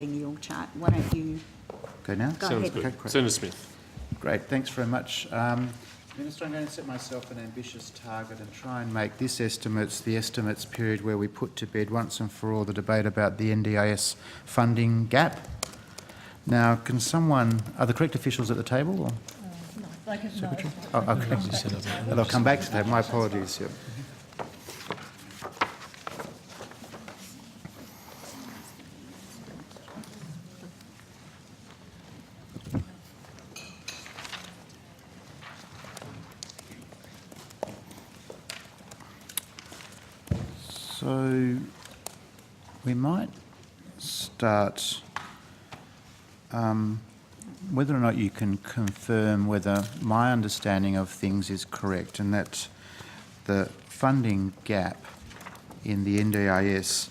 your chart. Why don't you Go now? go Sounds ahead? good. Okay, great. Senator Smith. Great, thanks very much. Minister, I'm going to set myself an ambitious target and try and make this the estimates period where we put to bed once and for all the debate about the NDIS funding gap. Now, can someone, are the correct officials at the table? Or? No, they can, Secretary? Oh, okay. Well, I'll come back to that. My apologies. Yep. So we might start whether or not you can confirm whether my understanding of things is correct, and that the funding gap in the NDIS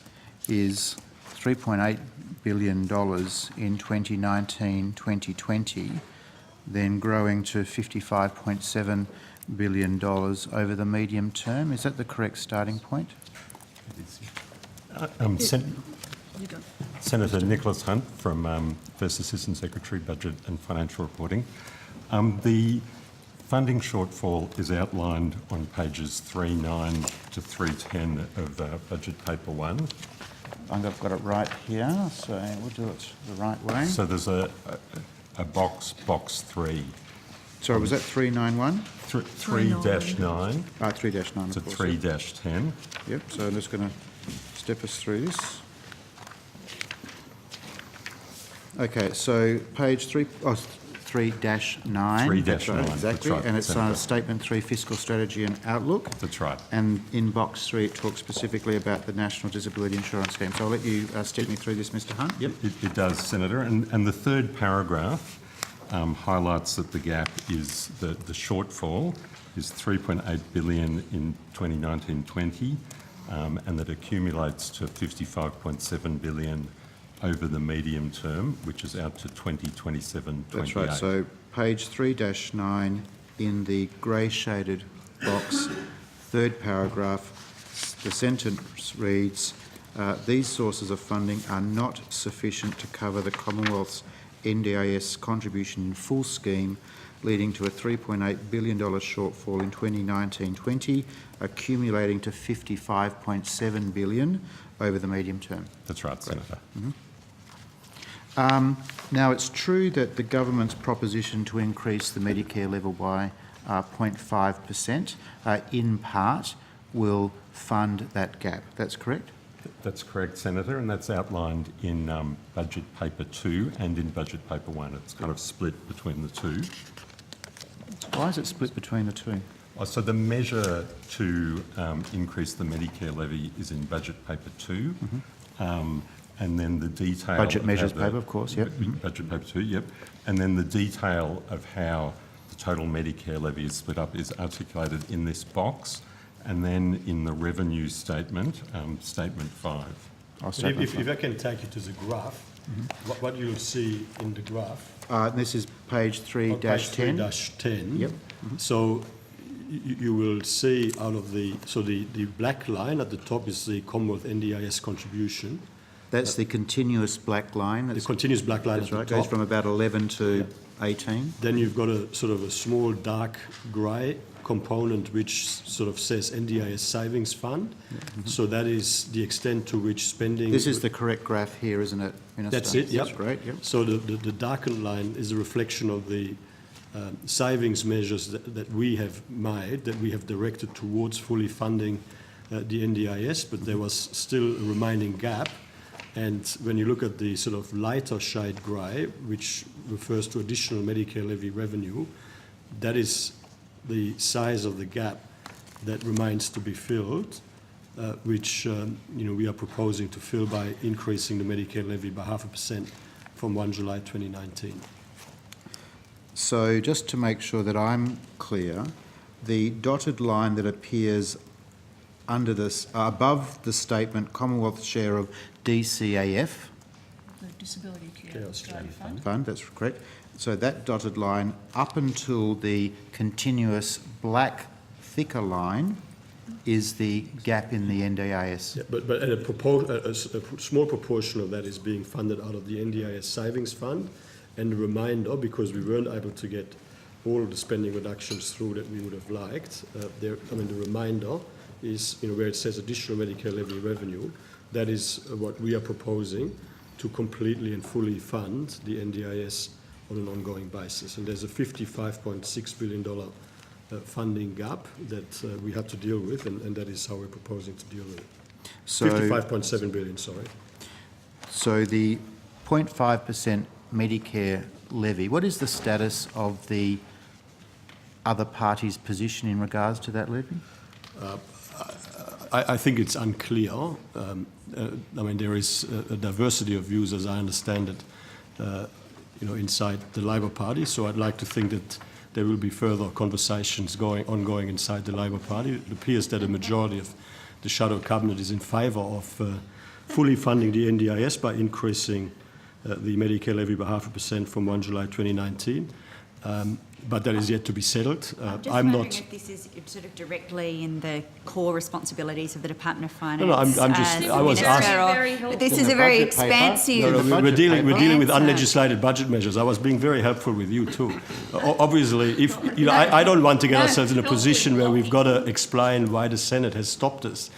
is $3.8 billion in 2019-2020, then growing to $55.7 billion over the medium term. Is that the correct starting point? Senator Nicholas Hunt from First Assistant Secretary, Budget and Financial Reporting. The funding shortfall is outlined on pages 3.9 to 3.10 of Budget Paper 1. I've got it right here, so we'll do it the right way. So there's a box 3. Sorry, was that 391? 3-9 3-9, to of course. 3-10. Yep, so I'm just going to step us through this. Okay, so page 3-9. 3-9, That's right, exactly. that's right, And it's Senator. Statement 3, Fiscal Strategy and Outlook. That's right. And in box 3, it talks specifically about the National Disability Insurance Scheme. So I'll let you step me through this, Mr Hunt. Yep. It does, Senator. And the third paragraph highlights that the gap is the shortfall is $3.8 billion in 2019-20, and that accumulates to $55.7 billion over the medium term, which is out to 2027-28. That's right. So page 3-9 in the grey shaded box, third paragraph, the sentence reads, these sources of funding are not sufficient to cover the Commonwealth's NDIS contribution in full scheme, leading to a $3.8 billion shortfall in 2019-20, accumulating to $55.7 billion over the medium term. That's right, Senator. Mm-hmm. Now, it's true that the government's proposition to increase the Medicare level by 0.5% in part will fund that gap. That's correct? That's correct, Senator, and that's outlined in Budget Paper 2 and in Budget Paper 1. It's kind of split between the two. Why is it split between the two? So the measure to increase the Medicare levy is in Budget Paper 2, and then the detail... Budget measures paper, of course, yep. Budget Paper 2, yep. And then the detail of how the total Medicare levy is split up is articulated in this box, and then in the revenue statement, Statement 5. If I can take you to the graph, what you'll see in the graph... this is page 3-10. Page 3-10. Yep. So you will see out of the black line at the top is the Commonwealth NDIS contribution. That's the continuous black line. The continuous black line That's at right. the Goes top. from about 11 to 18. Then you've got a sort of a small dark grey component which sort of says NDIS Savings Fund. So that is the extent to which spending... This is the correct graph here, isn't it, Minister? That's it, yep. That's great, yep. So the darkened line is a reflection of the savings measures that we have made, that we have directed towards fully funding the NDIS, but there was still a remaining gap. And when you look at the sort of lighter shade grey, which refers to additional Medicare levy revenue, that is the size of the gap that remains to be filled, which we are proposing to fill by increasing the Medicare levy by 0.5% from 1 July 2019. So just to make sure that I'm clear, the dotted line that appears under this, above the statement Commonwealth share of DCAF, the Disability Care Australia Fund, that's correct. So that dotted line up until the continuous black thicker line is the gap in the NDIS. Yeah, but at a small proportion of that is being funded out of the NDIS savings fund, and the remainder, because we weren't able to get all of the spending reductions through that we would have liked, the remainder is, where it says additional Medicare levy revenue, that is what we are proposing to completely and fully fund the NDIS on an ongoing basis. And there's a $55.6 billion funding gap that we have to deal with, and that is how we're proposing to deal with it. So, 55.7 billion, sorry. So the 0.5% Medicare levy, what is the status of the other parties' position in regards to that levy? I think it's unclear. There is a diversity of views, as I understand it, inside the Labor Party. So I'd like to think that there will be further conversations ongoing inside the Labor Party. It appears that a majority of the shadow cabinet is in favour of fully funding the NDIS by increasing the Medicare levy by 0.5% from 1 July 2019. But that is yet to be settled. I'm just wondering if this is sort of directly in the core responsibilities of the Department of Finance. No, I was asked. This is a very expansive. We're dealing with unlegislated budget measures. I was being very helpful with you too. Obviously, if I don't want to get ourselves in a position where we've got to explain why the Senate has stopped us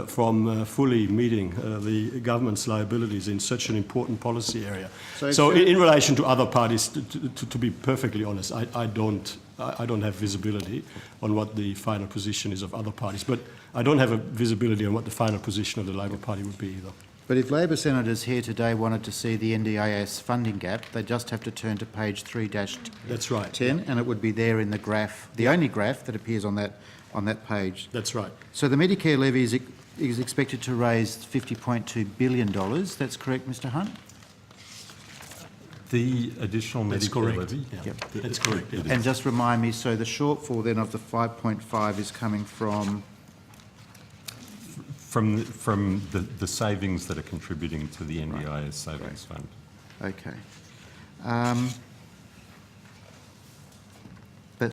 from fully meeting the government's liabilities in such an important policy area. So in relation to other parties, to be perfectly honest, I don't have visibility on what the final position is of other parties, but I don't have a visibility on what the final position of the Labor Party would be either. But if Labor senators here today wanted to see the NDIS funding gap, they just have to turn to page 3-10. That's right. And it would be there in the graph, the only graph that appears on that page. That's right. So the Medicare levy is expected to raise $50.2 billion. That's correct, Mr Hunt? The additional That's Medicare correct. levy? Yeah. That's correct. It And is. just remind me, so the shortfall then of the 5.5 is coming from? From the savings that are contributing to the NDIS savings fund. Okay.